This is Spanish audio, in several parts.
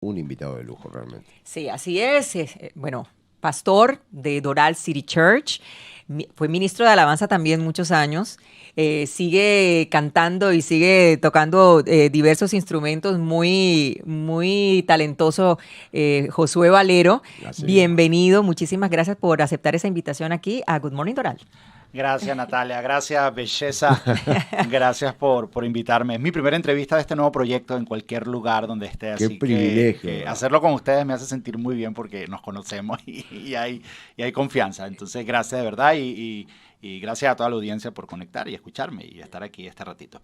un invitado de lujo realmente. Sí, así es. Bueno, pastor de Doral City Church, fue ministro de alabanza también muchos años. Sigue cantando y sigue tocando diversos instrumentos, muy, muy talentoso Josué Valero. Así mismo. Bienvenido, muchísimas gracias por aceptar esa invitación aquí a Good Morning Doral. Gracias, Natalia. Gracias, belleza. Gracias por invitarme. Es mi primera entrevista de este nuevo proyecto en cualquier lugar donde esté. Qué Así privilegio, que ¿verdad? hacerlo con ustedes me hace sentir muy bien porque nos conocemos y hay confianza. Entonces, gracias de verdad y gracias a toda la audiencia por conectar y escucharme y estar aquí este ratito.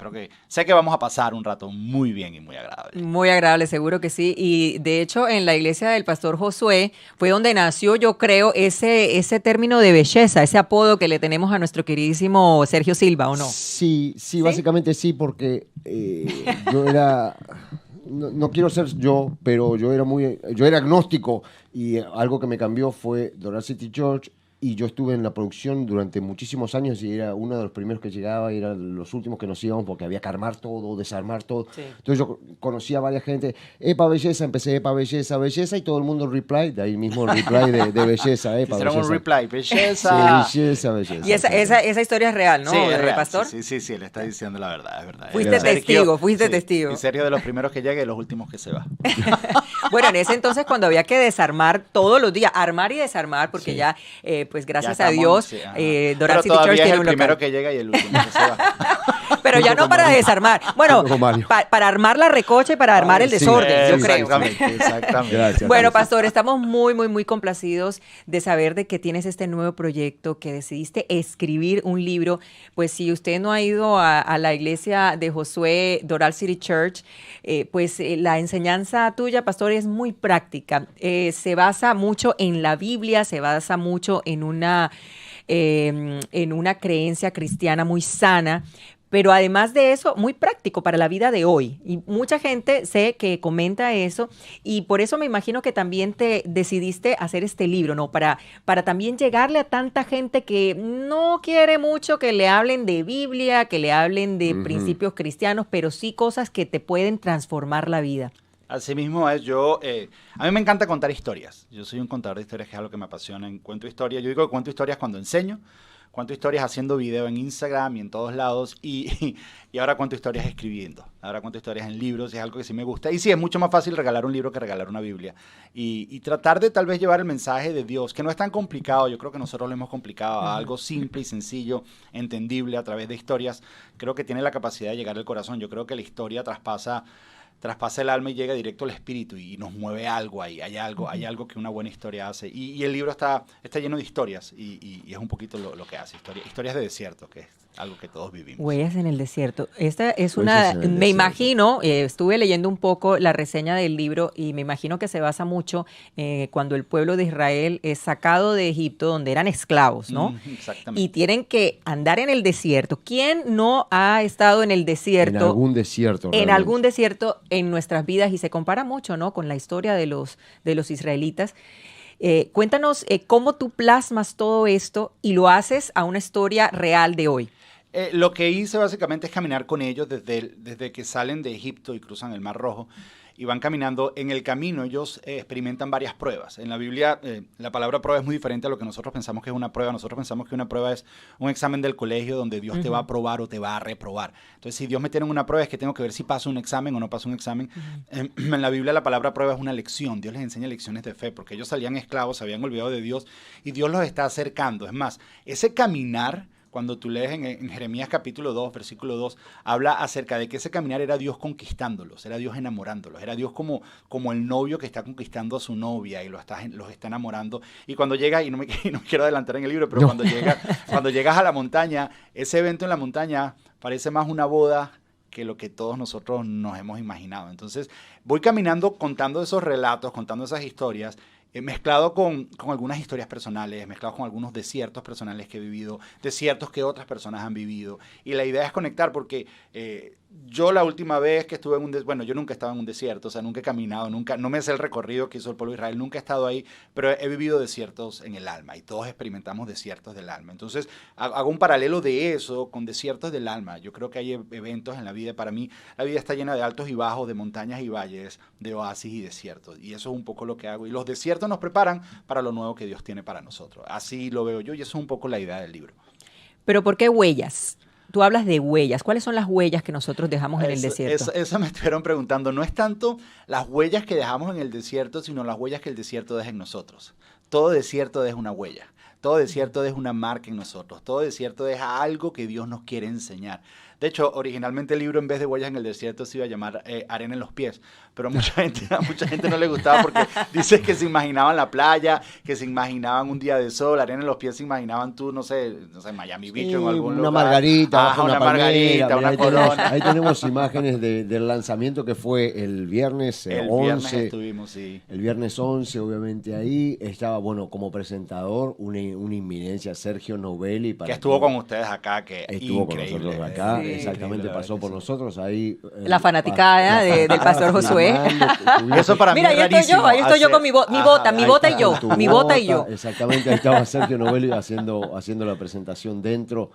Sé que vamos a pasar un rato muy bien y muy agradable. Muy agradable, seguro que sí. Y de hecho, en la iglesia del pastor Josué fue donde nació, yo creo, ese término de belleza, ese apodo que le tenemos a nuestro queridísimo Sergio Silva, ¿o no? Sí, básicamente sí, porque yo era, no quiero ser yo, pero yo era agnóstico y algo que me cambió fue Doral City Church y yo estuve en la producción durante muchísimos años y era uno de los primeros que llegaba y era los últimos que nos íbamos porque había que armar todo, desarmar todo. Sí. Entonces yo conocía a varias gente, Epa Belleza, empecé Epa Belleza, Belleza y todo el mundo reply, de ahí mismo el reply de Belleza, Epa Hicieron Belleza. un reply, belleza. Sí, belleza. Y esa historia es real, ¿no? Sí, es real. Pastor. Sí, él está diciendo la verdad, es verdad. Fuiste testigo, fuiste testigo. Y Sergio de los primeros que llega y los últimos que se va. Bueno, en ese entonces cuando había que desarmar todos los días, armar y desarmar, porque Sí. ya, pues gracias Ya a estamos, Dios, sí, ajá. Doral Pero City todavía Church es tiene el un primero local. que llega y el último que se va. Pero ya no para desarmar. Bueno, Junto con Mario. para armar la recocha y para armar el sí, desorden, yo creo. Exactamente. Gracias. Bueno, Sí. pastor, estamos muy, muy, muy complacidos de saber de que tienes este nuevo proyecto, que decidiste escribir un libro. Pues si usted no ha ido a la iglesia de Josué Doral City Church, la enseñanza tuya, pastor, es muy práctica. Se basa mucho en la Biblia, se basa mucho en una creencia cristiana muy sana. Pero además de eso, muy práctico para la vida de hoy. Y mucha gente sé que comenta eso y por eso me imagino que también te decidiste hacer este libro, ¿no? Para también llegarle a tanta gente que no quiere mucho que le hablen de Biblia, que le hablen de principios cristianos, pero sí cosas que te pueden transformar la vida. Así mismo es, a mí me encanta contar historias. Yo soy un contador de historias, que es algo que me apasiona. Cuento historias. Yo digo que cuento historias cuando enseño, cuento historias haciendo video en Instagram y en todos lados, y ahora cuento historias escribiendo. Ahora cuento historias en libros, y es algo que sí me gusta. Y sí, es mucho más fácil regalar un libro que regalar una Biblia. Y tratar de tal vez llevar el mensaje de Dios, que no es tan complicado. Yo creo que nosotros lo hemos complicado a algo simple y sencillo, entendible a través de historias. Creo que tiene la capacidad de llegar al corazón. Yo creo que la historia traspasa el alma y llega directo al espíritu y nos mueve algo ahí, hay algo que una buena historia hace. Y el libro está lleno de historias y es un poquito lo que hace, historias de desierto, que es algo que todos vivimos. Huellas en el desierto. Esta es Huellas en el me desierto. imagino, estuve leyendo un poco la reseña del libro y me imagino que se basa mucho cuando el pueblo de Israel es sacado de Egipto, donde eran esclavos, ¿no? Exactamente. Y tienen que andar en el desierto. ¿Quién no ha estado en el desierto? En algún desierto. En realmente. algún desierto en nuestras vidas y se compara mucho, ¿no? Con la historia de los israelitas. Cuéntanos cómo tú plasmas todo esto y lo haces a una historia real de hoy. Lo que hice básicamente es caminar con ellos desde que salen de Egipto y cruzan el Mar Rojo y van caminando. En el camino ellos experimentan varias pruebas. En la Biblia la palabra prueba es muy diferente a lo que nosotros pensamos que es una prueba. Nosotros pensamos que una prueba es un examen del colegio donde Dios te va a aprobar o te va a reprobar. Entonces, si Dios me tiene en una prueba es que tengo que ver si paso un examen o no paso un examen. En la Biblia la palabra prueba es una lección. Dios les enseña lecciones de fe porque ellos salían esclavos, se habían olvidado de Dios y Dios los está acercando. Es más, ese caminar, cuando tú lees en Jeremías capítulo 2, versículo 2, habla acerca de que ese caminar era Dios conquistándolos, era Dios enamorándolos, era Dios como el novio que está conquistando a su novia y los está enamorando. Y cuando llega, y no quiero adelantar en el libro, pero No. cuando llegas a la montaña, ese evento en la montaña parece más una boda que lo que todos nosotros nos hemos imaginado. Entonces, voy caminando contando esos relatos, contando esas historias, mezclado con algunas historias personales, mezclado con algunos desiertos personales que he vivido, desiertos que otras personas han vivido. Y la idea es conectar porque Yo la última vez que estuve en un desierto, bueno, yo nunca he estado en un desierto, o sea, nunca he caminado, no me sé el recorrido que hizo el pueblo de Israel, nunca he estado ahí, pero he vivido desiertos en el alma y todos experimentamos desiertos del alma. Entonces, hago un paralelo de eso con desiertos del alma. Yo creo que hay eventos en la vida, para mí, la vida está llena de altos y bajos, de montañas y valles, de oasis y desiertos. Y eso es un poco lo que hago. Y los desiertos nos preparan para lo nuevo que Dios tiene para nosotros. Así lo veo yo y eso es un poco la idea del libro. Pero ¿por qué huellas? Tú hablas de huellas. ¿Cuáles son las huellas que nosotros dejamos en el desierto? Eso me estuvieron preguntando. No es tanto las huellas que dejamos en el desierto, sino las huellas que el desierto deja en nosotros. Todo desierto deja una huella. Todo desierto deja una marca en nosotros. Todo desierto deja algo que Dios nos quiere enseñar. De hecho, originalmente el libro, en vez de huellas en el desierto, se iba a llamar Arena en los pies. Pero a mucha gente no le gustaba porque dice que se imaginaban la playa, que se imaginaban un día de sol, arena en los pies, se imaginaban tú, no sé, Miami Beach o en algún lugar. Una margarita, Ajá, una margarita, una corona. Ahí tenemos imágenes del lanzamiento que fue el viernes 11. El viernes estuvimos, sí. El viernes 11, obviamente, ahí estaba, bueno, como presentador, una inminencia, Sergio Novelli. Que estuvo con ustedes acá, que estuvo increíble. con nosotros acá, Sí. exactamente, pasó por nosotros ahí. La fanaticada del pastor Josué. Eso para Mira, mí es rarísimo. ahí estoy yo con mi bota y yo. Mi bota y yo. Exactamente, ahí estaba Sergio Novelli haciendo la presentación dentro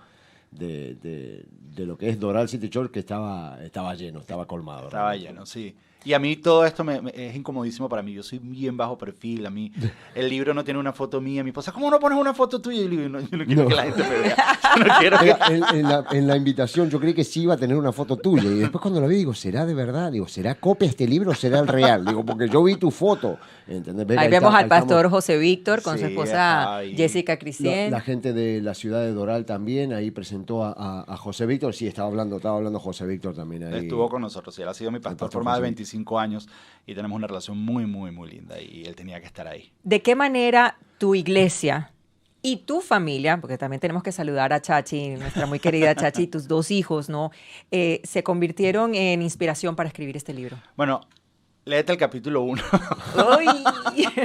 de lo que es Doral City Church, que estaba lleno, estaba colmado. Estaba realmente. lleno, sí. Y a mí todo esto es incomodísimo para mí. Yo soy bien bajo perfil. A mí el libro no tiene una foto mía. Mi esposa, ¿cómo no pones una foto tuya? Y yo no quiero que la gente me vea. Yo no quiero que... En la invitación yo creí que sí iba a tener una foto tuya. Y después cuando la vi, digo, ¿será de verdad? Digo, ¿será copia este libro o será el real? Digo, porque yo vi tu foto. ¿Entendés? Ahí vemos al pastor José Víctor con su esposa ahí. Jessica Cristian. La gente de la ciudad de Doral también ahí presentó a José Víctor. Sí, estaba hablando José Víctor también ahí. Estuvo con nosotros. Él ha sido mi pastor por más de 25 años y tenemos una relación muy, muy, muy linda y él tenía que estar ahí. ¿De qué manera tu iglesia y tu familia, porque también tenemos que saludar a Chachi, nuestra muy querida Chachi, y tus dos hijos, ¿no? Se convirtieron en inspiración para escribir este libro? Bueno, léete el capítulo 1.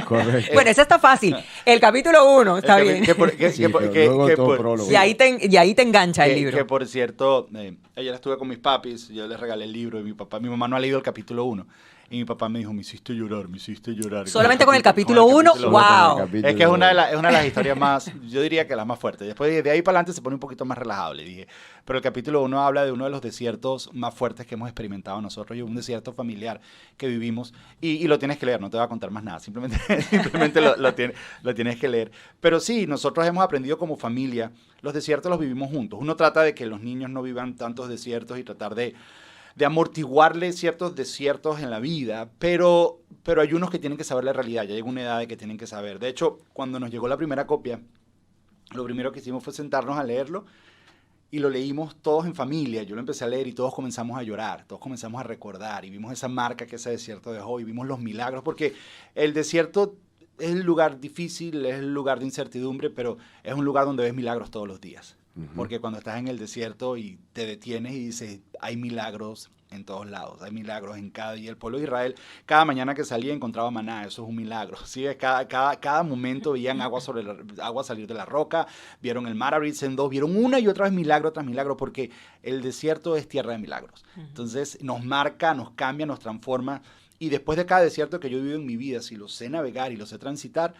Correcto. Bueno, eso está fácil. El capítulo 1, está bien. Y ahí te engancha el libro. Que por cierto, ayer estuve con mis papis, yo les regalé el libro y mi mamá no ha leído el capítulo 1. Y mi papá me dijo, me hiciste llorar. Solamente con el capítulo 1, wow. Es que es una de las historias más, yo diría que las más fuertes. Después de ahí para adelante se pone un poquito más relajado, le dije. Pero el capítulo 1 habla de uno de los desiertos más fuertes que hemos experimentado nosotros y un desierto familiar que vivimos. Y lo tienes que leer, no te voy a contar más nada, simplemente lo tienes que leer. Pero sí, nosotros hemos aprendido como familia, los desiertos los vivimos juntos. Uno trata de que los niños no vivan tantos desiertos y tratar de amortiguarle ciertos desiertos en la vida, pero hay unos que tienen que saber la realidad, ya llega una edad de que tienen que saber. De hecho, cuando nos llegó la primera copia, lo primero que hicimos fue sentarnos a leerlo y lo leímos todos en familia. Yo lo empecé a leer y todos comenzamos a llorar, todos comenzamos a recordar y vimos esa marca que ese desierto dejó y vimos los milagros, porque el desierto es el lugar difícil, es el lugar de incertidumbre, pero es un lugar donde ves milagros todos los días. Porque cuando estás en el desierto y te detienes y dices, hay milagros en todos lados, hay milagros en cada día. El pueblo de Israel, cada mañana que salía encontraba maná, eso es un milagro. ¿Sí? Cada momento veían agua salir de la roca, vieron el mar abrirse en dos, vieron una y otra vez milagro tras milagro, porque el desierto es tierra de milagros. Entonces nos marca, nos cambia, nos transforma. Y después de cada desierto que yo he vivido en mi vida, si lo sé navegar y lo sé transitar,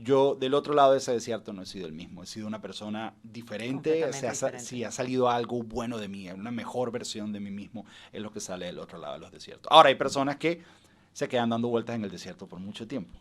yo del otro lado de ese desierto no he sido el mismo. He sido una persona diferente. Sí, ha salido algo bueno de mí, una mejor versión de mí mismo es lo que sale del otro lado de los desiertos. Ahora, hay personas que se quedan dando vueltas en el desierto por mucho tiempo.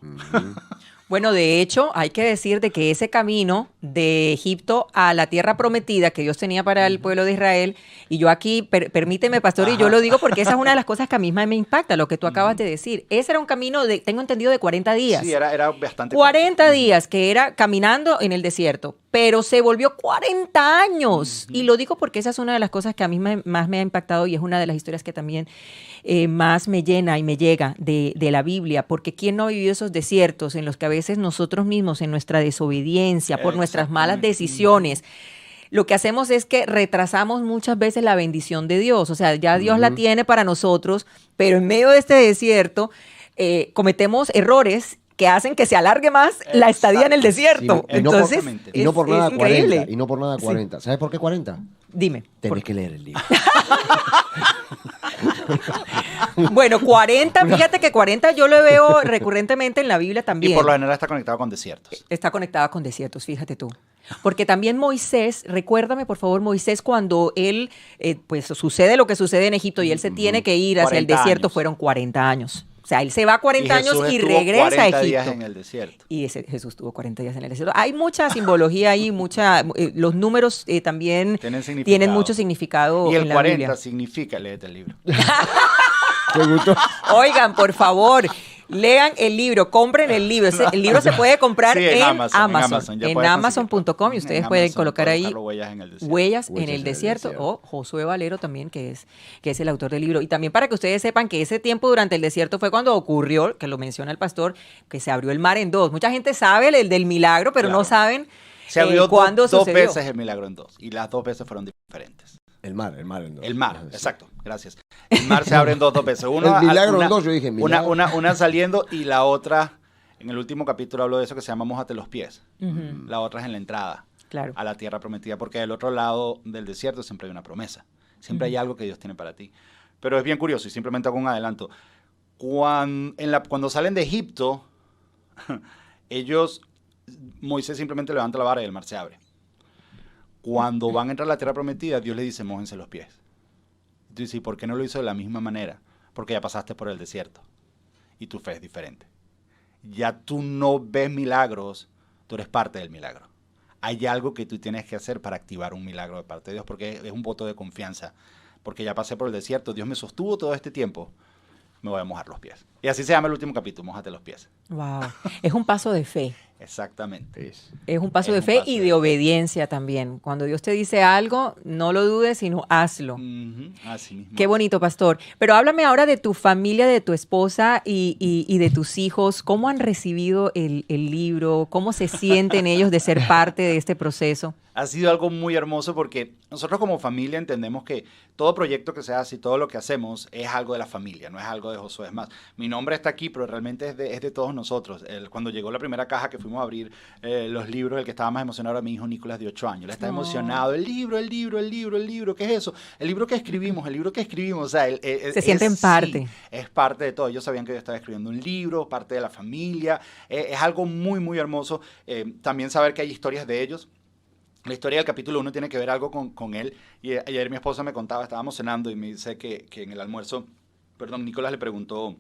Bueno, de hecho, hay que decir de que ese camino de Egipto a la tierra prometida que Dios tenía para el pueblo de Israel, y yo aquí, permíteme, pastor, y yo lo digo porque esa es una de las cosas que a mí me impacta, lo que tú acabas de decir. Ese era un camino, tengo entendido, de 40 días. Sí, era bastante. 40 días que era caminando en el desierto, pero se volvió 40 años. Y lo digo porque esa es una de las cosas que a mí más me ha impactado y es una de las historias que también más me llena y me llega de la Biblia, porque ¿quién no ha vivido esos desiertos en los que a veces nosotros mismos, en nuestra desobediencia, por nuestras malas decisiones, lo que hacemos es que retrasamos muchas veces la bendición de Dios? O sea, ya Dios la tiene para nosotros, pero en medio de este desierto cometemos errores que hacen que se alargue más la estadía en el desierto. Sí, y no por- Entonces, y no por nada es increíble. 40. Y no por nada 40. ¿Sabes por qué 40? Dime. Tenés que leer el libro. Bueno, 40, fíjate que 40 yo lo veo recurrentemente en la Biblia también. Y por lo general está conectado con desiertos. Está conectada con desiertos, fíjate tú. Porque también Moisés, recuérdame por favor, Moisés, cuando él, pues sucede lo que sucede en Egipto y él se tiene que ir hacia el 40 desierto, años. fueron 40 años. O sea, él se va 40 años Jesús y estuvo regresa a 40 Egipto. días en el desierto. Y Jesús tuvo 40 días en el desierto. Hay mucha simbología ahí, los números también tienen mucho significado Y el en la 40 Biblia. significa, léete el libro. ¿Te gustó? Oigan, por favor, lean el libro, compren el libro. El libro se puede comprar Sí, en Amazon, Amazon, ya en puedes Amazon.com y ustedes En pueden Amazon, colocar puedes ahí buscarlo, Huellas en el desierto. Huellas en Huellas el en el desierto desierto. o Josué Valero también, que es el autor del libro. Y también para que ustedes sepan que ese tiempo durante el desierto fue cuando ocurrió, que lo menciona el pastor, que se abrió el mar en dos. Mucha gente sabe el del milagro, pero Claro. no saben Se abrió cuándo dos sucedió. veces el milagro en dos. Y las dos veces fueron diferentes. El mar. En dos. El mar, Sí. exacto, gracias. El mar se abre en dos veces. Uno, El milagro en una- dos, yo dije, milagro. Una saliendo y la otra, en el último capítulo hablo de eso que se llama Mójate los pies. Ujú, La otra es en la entrada claro. a la tierra prometida, porque del otro lado del desierto siempre hay una promesa. Siempre hay algo que Dios tiene para ti. Pero es bien curioso y simplemente hago un adelanto. Cuando salen de Egipto, Moisés simplemente levanta la vara y el mar se abre. Cuando van a entrar a la tierra prometida, Dios le dice, mójense los pies. Tú dices, ¿y por qué no lo hizo de la misma manera? Porque ya pasaste por el desierto y tu fe es diferente. Ya tú no ves milagros, tú eres parte del milagro. Hay algo que tú tienes que hacer para activar un milagro de parte de Dios, porque es un voto de confianza. Porque ya pasé por el desierto, Dios me sostuvo todo este tiempo, me voy a mojar los pies. Y así se llama el último capítulo, mójate los pies. Wow. Es un paso de fe. Exactamente. Es un paso Es de un fe paso y de de fe. obediencia también. Cuando Dios te dice algo, no lo dudes, sino hazlo. Ujú, así mismo. Qué bonito, pastor. Pero háblame ahora de tu familia, de tu esposa y de tus hijos. ¿Cómo han recibido el libro? ¿Cómo se sienten ellos de ser parte de este proceso? Ha sido algo muy hermoso porque nosotros como familia entendemos que todo proyecto que se hace y todo lo que hacemos es algo de la familia, no es algo de Josué. Es más, mi nombre está aquí, pero realmente es de todos nosotros. Cuando llegó la primera caja que fuimos a abrir los libros, el que estaba más emocionado era mi hijo Nicolás de 8 años. Él está emocionado. El libro, ¿qué es eso? El libro que escribimos. O sea, Se sienten parte. Sí, es parte de todo. Ellos sabían que yo estaba escribiendo un libro, parte de la familia. Es algo muy, muy hermoso. También saber que hay historias de ellos. La historia del capítulo 1 tiene que ver algo con él. Y ayer mi esposa me contaba, estábamos cenando y me dice que en el almuerzo, Nicolás le preguntó,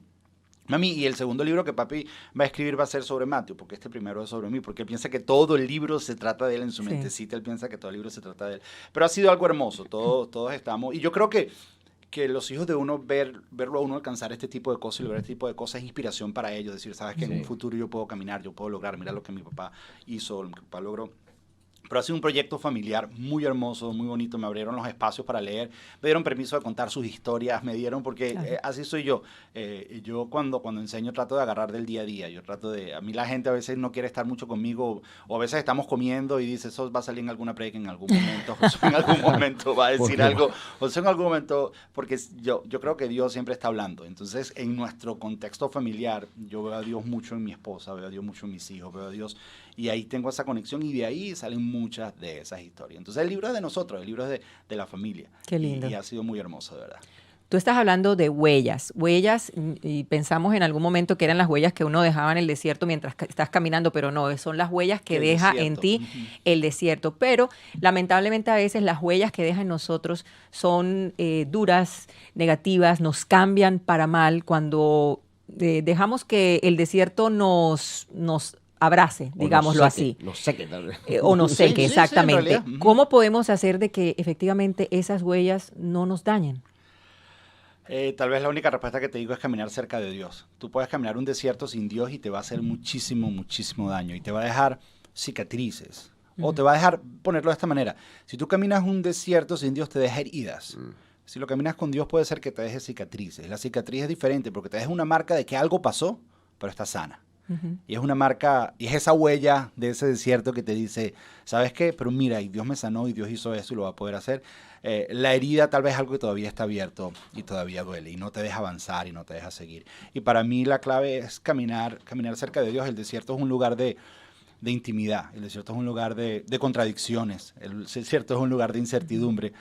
mami, ¿y el segundo libro que papi va a escribir va a ser sobre Matthew? Porque este primero es sobre mí, porque él piensa que todo el libro se trata de él en su Sí. mentecita, él piensa que todo el libro se trata de él. Pero ha sido algo hermoso, todos estamos, y yo creo que los hijos de uno, verlo a uno alcanzar este tipo de cosas y lograr este tipo de cosas es inspiración para ellos, decir, sabes que en un futuro yo puedo caminar, yo puedo lograr, mira lo que mi papá hizo, lo que mi papá logró. Pero ha sido un proyecto familiar muy hermoso, muy bonito. Me abrieron los espacios para leer, me dieron permiso de contar sus historias, porque Claro. así soy yo. Yo cuando enseño trato de agarrar del día a día. A mí la gente a veces no quiere estar mucho conmigo, o a veces estamos comiendo y dice, eso va a salir en alguna predica en algún momento, o en algún momento va a decir algo, o en algún momento, porque yo creo que Dios siempre está hablando. Entonces, en nuestro contexto familiar, yo veo a Dios mucho en mi esposa, veo a Dios mucho en mis hijos, veo a Dios, y ahí tengo esa conexión y de ahí salen muchas de esas historias. Entonces el libro es de nosotros, el libro es de la familia. Qué lindo. Y ha sido muy hermoso, de verdad. Tú estás hablando de huellas, y pensamos en algún momento que eran las huellas que uno dejaba en el desierto mientras estás caminando, pero no, son las huellas que El deja en desierto. ti el desierto. Pero lamentablemente a veces las huellas que deja en nosotros son duras, negativas, nos cambian para mal cuando dejamos que el desierto nos abrace, digámoslo así. Nos seque, tal vez. O nos seque, Sí, en exactamente. realidad. Ujú. ¿Cómo podemos hacer de que efectivamente esas huellas no nos dañen? Tal vez la única respuesta que te digo es caminar cerca de Dios. Tú puedes caminar un desierto sin Dios y te va a hacer muchísimo, muchísimo daño. Y te va a dejar cicatrices. O te va a dejar, ponerlo de esta manera, si tú caminas un desierto sin Dios te deja heridas. Si lo caminas con Dios puede ser que te deje cicatrices. La cicatriz es diferente porque te deja una marca de que algo pasó, pero está sana. Y es una marca, y es esa huella de ese desierto que te dice, ¿sabes qué? Pero mira, y Dios me sanó y Dios hizo esto y lo va a poder hacer. La herida tal vez es algo que todavía está abierto y todavía duele y no te deja avanzar y no te deja seguir. Y para mí la clave es caminar cerca de Dios. El desierto es un lugar de intimidad, el desierto es un lugar de contradicciones, el desierto es un lugar de incertidumbre,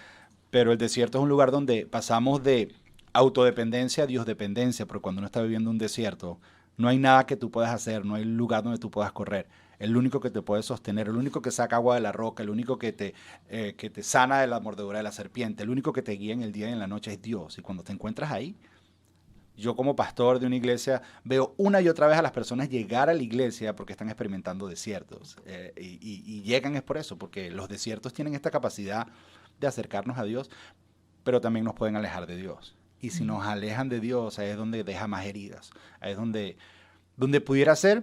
pero el desierto es un lugar donde pasamos de autodependencia a Diosdependencia, porque cuando uno está viviendo un desierto, no hay nada que tú puedas hacer, no hay lugar donde tú puedas correr. El único que te puede sostener, el único que saca agua de la roca, el único que te sana de la mordedura de la serpiente, el único que te guía en el día y en la noche es Dios. Y cuando te encuentras ahí, yo como pastor de una iglesia veo una y otra vez a las personas llegar a la iglesia porque están experimentando desiertos. Y llegan es por eso, porque los desiertos tienen esta capacidad de acercarnos a Dios, pero también nos pueden alejar de Dios. Y si nos alejan de Dios, ahí es donde deja más heridas. Ahí es donde pudiera ser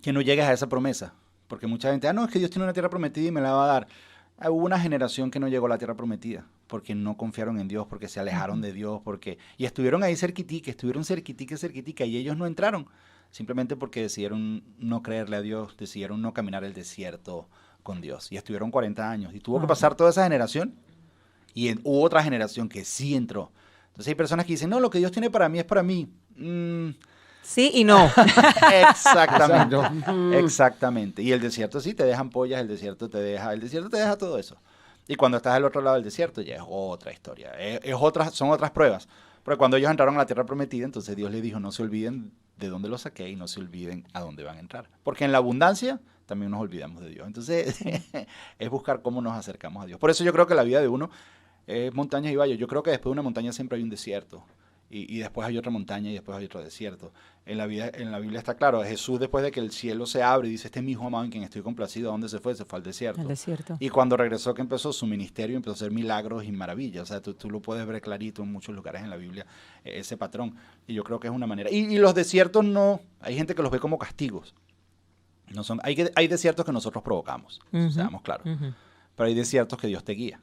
que no llegues a esa promesa. Porque mucha gente, no, es que Dios tiene una tierra prometida y me la va a dar. Hubo una generación que no llegó a la tierra prometida porque no confiaron en Dios, porque se alejaron de Dios, y estuvieron ahí cerquitica, y ellos no entraron, simplemente porque decidieron no creerle a Dios, decidieron no caminar el desierto con Dios, y estuvieron 40 años, y tuvo que pasar toda esa generación, y hubo otra generación que sí entró. Entonces hay personas que dicen, no, lo que Dios tiene para mí es para mí. Sí y no. Exactamente. Exactamente. Y el desierto sí te deja ampollas, el desierto te deja todo eso. Y cuando estás al otro lado del desierto ya es otra historia. Son otras pruebas. Porque cuando ellos entraron a la tierra prometida, entonces Dios les dijo, no se olviden de dónde los saqué y no se olviden a dónde van a entrar. Porque en la abundancia también nos olvidamos de Dios. Entonces es buscar cómo nos acercamos a Dios. Por eso yo creo que la vida de uno es montañas y valles. Yo creo que después de una montaña siempre hay un desierto. Y después hay otra montaña y después hay otro desierto. En la Biblia está claro, Jesús después de que el cielo se abre y dice, este es mi hijo amado en quien estoy complacido, ¿a dónde se fue? Se fue al desierto. Al desierto. Y cuando regresó, que empezó su ministerio, empezó a hacer milagros y maravillas. O sea, tú lo puedes ver clarito en muchos lugares en la Biblia, ese patrón. Y yo creo que es una manera. Y los desiertos no, hay gente que los ve como castigos. No son, hay desiertos que nosotros provocamos, seamos claros. Pero hay desiertos que Dios te guía.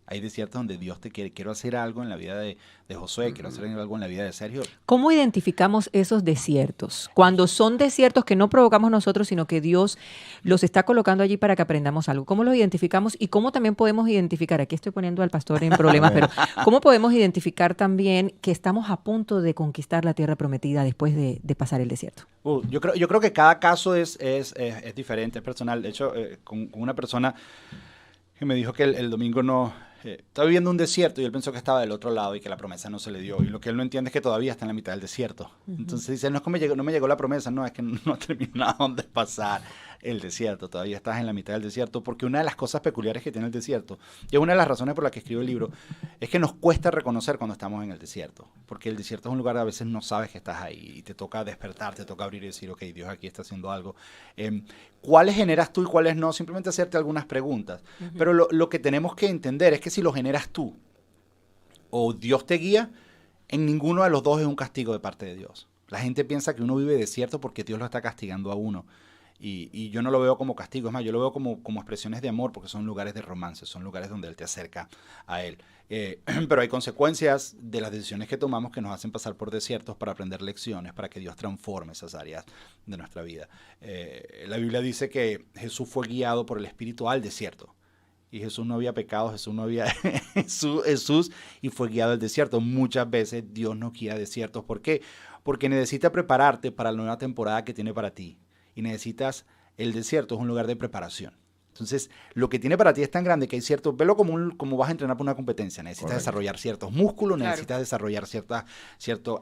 Hay desiertos donde Dios te quiero hacer algo en la vida de Josué, quiero hacer algo en la vida de Sergio. ¿Cómo identificamos esos desiertos? Cuando son desiertos que no provocamos nosotros, sino que Dios los está colocando allí para que aprendamos algo. ¿Cómo los identificamos? Y cómo también podemos identificar, aquí estoy poniendo al pastor en problemas, pero ¿cómo podemos identificar también que estamos a punto de conquistar la tierra prometida después de pasar el desierto? Yo creo que cada caso es diferente, es personal. De hecho, con una persona que me dijo que el domingo estaba viviendo un desierto y él pensó que estaba del otro lado y que la promesa no se le dio. Y lo que él no entiende es que todavía está en la mitad del desierto. Entonces dice, no es que no me llegó la promesa, no, es que no terminaron de pasar el desierto. Todavía estás en la mitad del desierto, porque una de las cosas peculiares que tiene el desierto, y es una de las razones por las que escribo el libro, es que nos cuesta reconocer cuando estamos en el desierto. Porque el desierto es un lugar que a veces no sabes que estás ahí y te toca despertar, te toca abrir y decir, ok, Dios aquí está haciendo algo. ¿Cuáles generas tú y cuáles no? Simplemente hacerte algunas preguntas. Pero lo que tenemos que entender es que si lo generas tú o Dios te guía, en ninguno de los dos es un castigo de parte de Dios. La gente piensa que uno vive desierto porque Dios lo está castigando a uno. Y yo no lo veo como castigo, es más, yo lo veo como expresiones de amor, porque son lugares de romance, son lugares donde Él te acerca a Él. Pero hay consecuencias de las decisiones que tomamos que nos hacen pasar por desiertos para aprender lecciones, para que Dios transforme esas áreas de nuestra vida. La Biblia dice que Jesús fue guiado por el Espíritu al desierto. Y Jesús no había pecado, Jesús y fue guiado al desierto. Muchas veces Dios nos guía a desiertos. ¿Por qué? Porque necesita prepararte para la nueva temporada que tiene para ti. Y necesitas, el desierto es un lugar de preparación. Entonces, lo que tiene para ti es tan grande que hay ciertos, velo como vas a entrenar para una competencia. Necesitas desarrollar ciertos músculos, necesitas desarrollar ciertas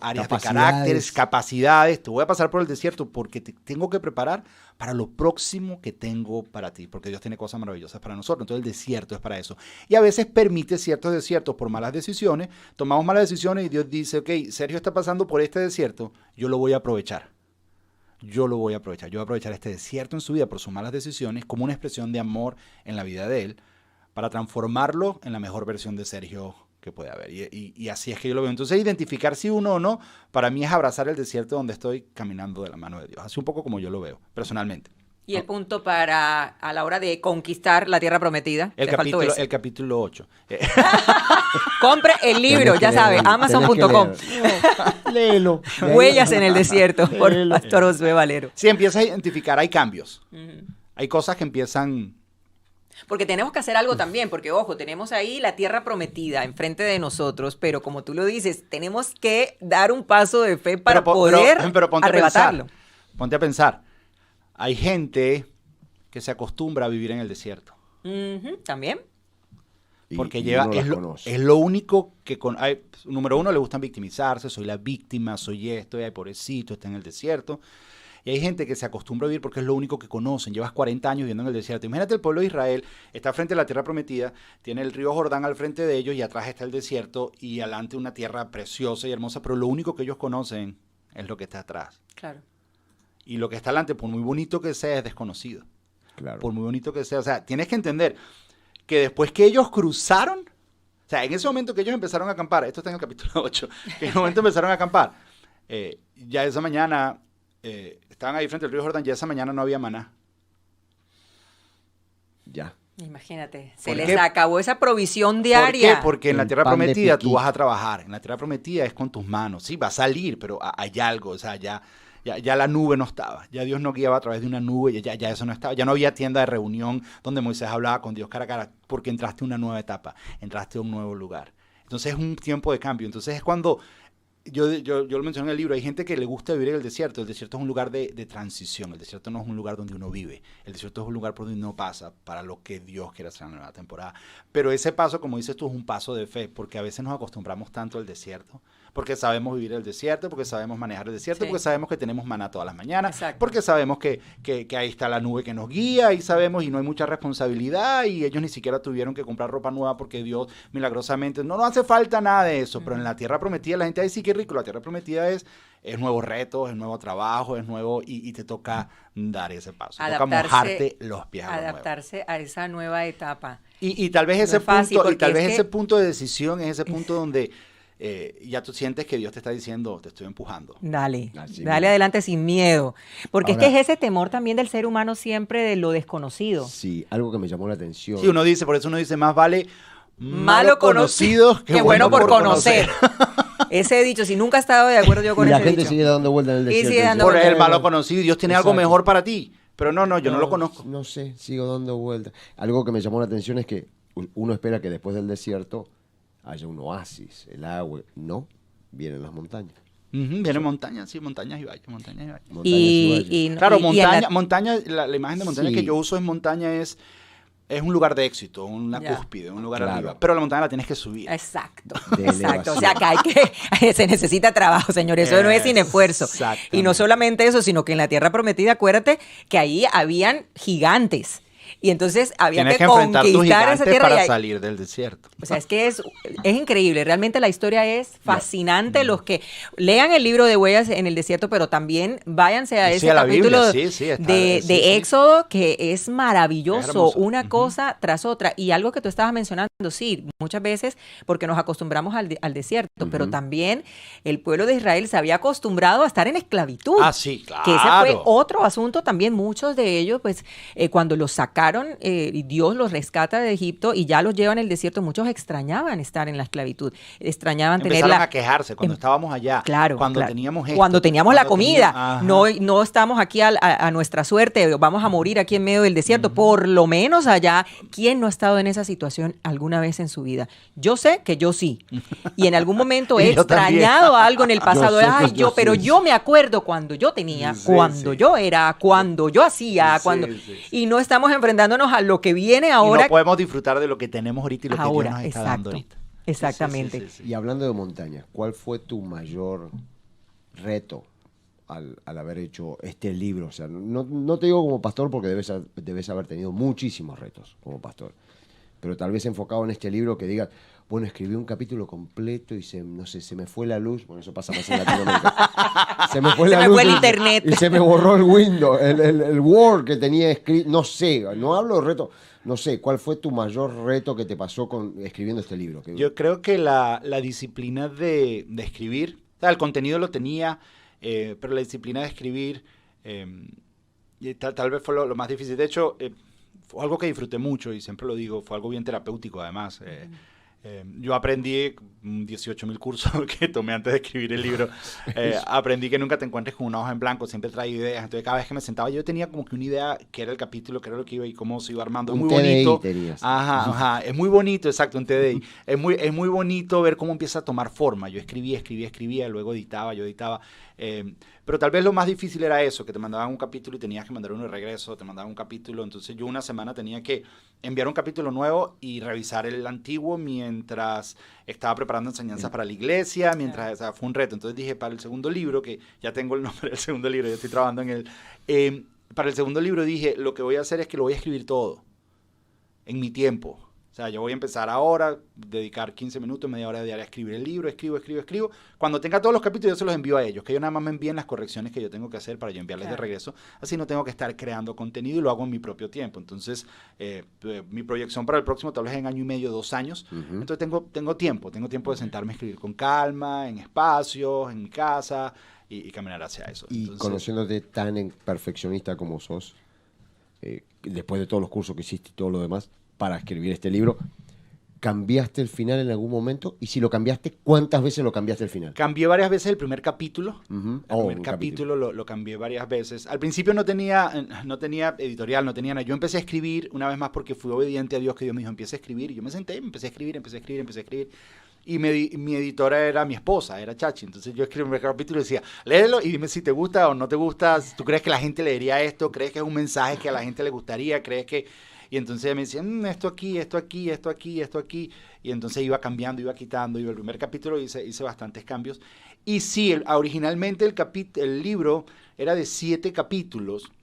áreas de carácter, capacidades. Te voy a pasar por el desierto porque te tengo que preparar para lo próximo que tengo para ti, porque Dios tiene cosas maravillosas para nosotros. Entonces, el desierto es para eso. Y a veces permite ciertos desiertos por malas decisiones. Tomamos malas decisiones y Dios dice, ok, Sergio está pasando por este desierto, yo lo voy a aprovechar. Yo voy a aprovechar este desierto en su vida por sus malas decisiones como una expresión de amor en la vida de él para transformarlo en la mejor versión de Sergio que puede haber. Y así es que yo lo veo. Entonces, identificar si uno o no, para mí es abrazar el desierto donde estoy caminando de la mano de Dios. Así un poco como yo lo veo, personalmente. Y el punto para a la hora de conquistar la tierra prometida. El capítulo 8. Compre el libro, ya sabe, amazon.com. Léelo. Huellas en el desierto, por Pastor Josué Valero. Sí, empiezas a identificar, hay cambios. Hay cosas que empiezan... Porque tenemos que hacer algo también, porque ojo, tenemos ahí la tierra prometida enfrente de nosotros, pero como tú lo dices, tenemos que dar un paso de fe para poder arrebatarlo. Ponte a pensar. Hay gente que se acostumbra a vivir en el desierto. También. Porque es lo único que... número uno, le gustan victimizarse. Soy la víctima, soy esto, ay, pobrecito, está en el desierto. Y hay gente que se acostumbra a vivir porque es lo único que conocen. Llevas 40 años viviendo en el desierto. Imagínate el pueblo de Israel, está frente a la tierra prometida, tiene el río Jordán al frente de ellos y atrás está el desierto y adelante una tierra preciosa y hermosa, pero lo único que ellos conocen es lo que está atrás. Claro. Y lo que está adelante, por muy bonito que sea, es desconocido. Claro. Por muy bonito que sea. O sea, tienes que entender que después que ellos cruzaron, o sea, en ese momento que ellos empezaron a acampar, esto está en el capítulo 8, que en el momento empezaron a acampar, ya esa mañana... estaban ahí frente al río Jordán, ya esa mañana no había maná. Ya. Imagínate, se les acabó esa provisión diaria. ¿Por qué? Porque en la tierra prometida tú vas a trabajar. En la tierra prometida es con tus manos. Sí, va a salir, pero hay algo. O sea, ya la nube no estaba. Ya Dios no guiaba a través de una nube. Ya eso no estaba. Ya no había tienda de reunión donde Moisés hablaba con Dios cara a cara. Porque entraste a una nueva etapa. Entraste a un nuevo lugar. Entonces es un tiempo de cambio. Entonces es cuando... Yo lo mencioné en el libro, hay gente que le gusta vivir en el desierto. El desierto es un lugar de transición. El desierto no es un lugar donde uno vive. El desierto es un lugar por donde uno pasa para lo que Dios quiere hacer en la nueva temporada. Pero ese paso, como dices tú, es un paso de fe, porque a veces nos acostumbramos tanto al desierto, porque sabemos vivir el desierto, porque sabemos manejar el desierto, porque sabemos que tenemos maná todas las mañanas, porque sabemos que ahí está la nube que nos guía, y sabemos, y no hay mucha responsabilidad, y ellos ni siquiera tuvieron que comprar ropa nueva porque Dios milagrosamente, no hace falta nada de eso, pero en la tierra prometida la gente dice, sí, qué rico, la tierra prometida es nuevos retos, es nuevo trabajo, es nuevo, y te toca dar ese paso, toca mojarte los pies a lo nuevo. Adaptarse a esa nueva etapa. Y tal vez ese punto, y tal vez ese punto de decisión es ese punto donde ya tú sientes que Dios te está diciendo, te estoy empujando. Dale adelante sin miedo. Porque ahora, es que es ese temor también del ser humano siempre de lo desconocido. Sí, algo que me llamó la atención. Sí, por eso uno dice, más vale malo conocido que bueno por conocer. Ese dicho, si nunca he estado de acuerdo yo con ese dicho. Y la gente sigue dando vuelta en el desierto. Por el malo conocido, Dios tiene algo mejor para ti. Pero yo no lo conozco. No sé, sigo dando vueltas. Algo que me llamó la atención es que uno espera que después del desierto haya un oasis, el agua. No, vienen las montañas. Vienen montañas, sí, montañas y valles, Claro, montaña, la imagen de montaña que yo uso en montaña es un lugar de éxito, una cúspide, un lugar arriba. Pero la montaña la tienes que subir. Exacto. O sea, que se necesita trabajo, señor. Eso no es sin esfuerzo. Y no solamente eso, sino que en la tierra prometida, acuérdate que ahí habían gigantes. Y entonces había que conquistar esa tierra para salir del desierto. O sea, es que es increíble. Realmente la historia es fascinante. Los que lean el libro de Huellas en el desierto, pero también váyanse a ese capítulo de Éxodo, que es maravilloso, una cosa tras otra. Y algo que tú estabas mencionando, sí, muchas veces porque nos acostumbramos al desierto, pero también el pueblo de Israel se había acostumbrado a estar en esclavitud. Ah, sí, claro. Que ese fue otro asunto también. Muchos de ellos, pues, cuando los sacaron, y Dios los rescata de Egipto y ya los lleva en el desierto, muchos extrañaban estar en la esclavitud, extrañaban Empezaron a quejarse cuando estábamos allá, teníamos esto, cuando teníamos la comida, no estamos aquí a nuestra suerte, vamos a morir aquí en medio del desierto, por lo menos allá. ¿Quién no ha estado en esa situación alguna vez en su vida? Yo sé que yo sí, y en algún momento he extrañado algo en el pasado, pero yo me acuerdo cuando yo tenía, yo era, cuando yo hacía, y no estamos enfrentándonos a lo que viene ahora. Y no podemos disfrutar de lo que tenemos ahorita y lo que Dios nos está dando ahorita. Exactamente. Sí. Y hablando de montañas, ¿cuál fue tu mayor reto al haber hecho este libro? O sea, no te digo como pastor porque debes haber tenido muchísimos retos como pastor, pero tal vez enfocado en este libro que digas, bueno, escribí un capítulo completo y se me fue la luz. Bueno, eso pasa más en Latinoamérica. Se me fue la luz. Se me fue el internet. Y se me borró el Windows, el Word que tenía escrito. No sé, no hablo de reto. No sé, ¿cuál fue tu mayor reto que te pasó escribiendo este libro? Yo creo que la disciplina de escribir, o sea, el contenido lo tenía, pero la disciplina de escribir Y tal vez fue lo más difícil. De hecho, fue algo que disfruté mucho y siempre lo digo, fue algo bien terapéutico además. Yo aprendí 18.000 cursos que tomé antes de escribir el libro. Aprendí que nunca te encuentres con una hoja en blanco, siempre trae ideas. Entonces cada vez que me sentaba yo tenía como que una idea, qué era el capítulo, qué era lo que iba y cómo se iba armando. Es muy bonito. Tenías. Ajá, es muy bonito, exacto, un TDI. Es muy bonito ver cómo empieza a tomar forma. Yo escribía, luego editaba. Pero tal vez lo más difícil era eso, que te mandaban un capítulo y tenías que mandar uno de regreso, te mandaban un capítulo. Entonces yo una semana tenía que enviar un capítulo nuevo y revisar el antiguo mientras estaba preparando enseñanzas para la iglesia, o sea, fue un reto. Entonces dije, para el segundo libro, que ya tengo el nombre del segundo libro, ya estoy trabajando en él, para el segundo libro dije, lo que voy a hacer es que lo voy a escribir todo, en mi tiempo. O sea, yo voy a empezar ahora, dedicar 15 minutos, media hora diaria a escribir el libro, escribo. Cuando tenga todos los capítulos, yo se los envío a ellos, que ellos nada más me envíen las correcciones que yo tengo que hacer para yo enviarles de regreso. Así no tengo que estar creando contenido y lo hago en mi propio tiempo. Entonces, mi proyección para el próximo tal vez en 1 año y medio, 2 años. Entonces, tengo tiempo de sentarme a escribir con calma, en espacios, en mi casa y caminar hacia eso. Y conociéndote tan perfeccionista como sos, después de todos los cursos que hiciste y todo lo demás, para escribir este libro, ¿cambiaste el final en algún momento? Y si lo cambiaste, ¿cuántas veces lo cambiaste el final? Cambié varias veces el primer capítulo. El primer capítulo lo cambié varias veces. Al principio no tenía editorial, no tenía nada. Yo empecé a escribir una vez más porque fui obediente a Dios, que Dios me dijo, empieza a escribir. Y yo me senté, empecé a escribir. Y mi editora era mi esposa, era Chachi. Entonces yo escribí el primer capítulo y decía, léelo y dime si te gusta o no te gusta. ¿Tú crees que la gente leería esto? ¿Crees que es un mensaje que a la gente le gustaría? ¿Crees que...? Y entonces ella me decía, esto aquí. Y entonces iba cambiando, iba quitando. Y el primer capítulo hice bastantes cambios. Y sí, originalmente el libro era de 7 capítulos.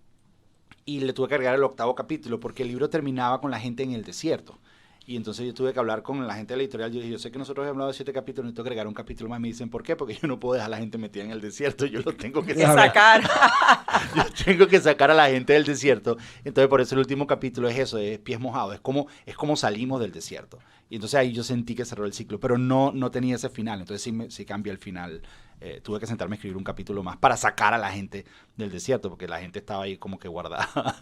Y le tuve que agregar el 8º capítulo porque el libro terminaba con la gente en el desierto. Y entonces yo tuve que hablar con la gente de la editorial. Yo dije, yo sé que nosotros hemos hablado de 7 capítulos, necesito agregar un capítulo más. Me dicen, ¿por qué? Porque yo no puedo dejar a la gente metida en el desierto. Yo lo tengo que sacar. Yo tengo que sacar a la gente del desierto. Entonces, por eso el último capítulo es eso, es pies mojados. Es como salimos del desierto. Y entonces ahí yo sentí que cerró el ciclo, pero no tenía ese final. Entonces sí cambia el final. Tuve que sentarme a escribir un capítulo más para sacar a la gente del desierto, porque la gente estaba ahí como que guardada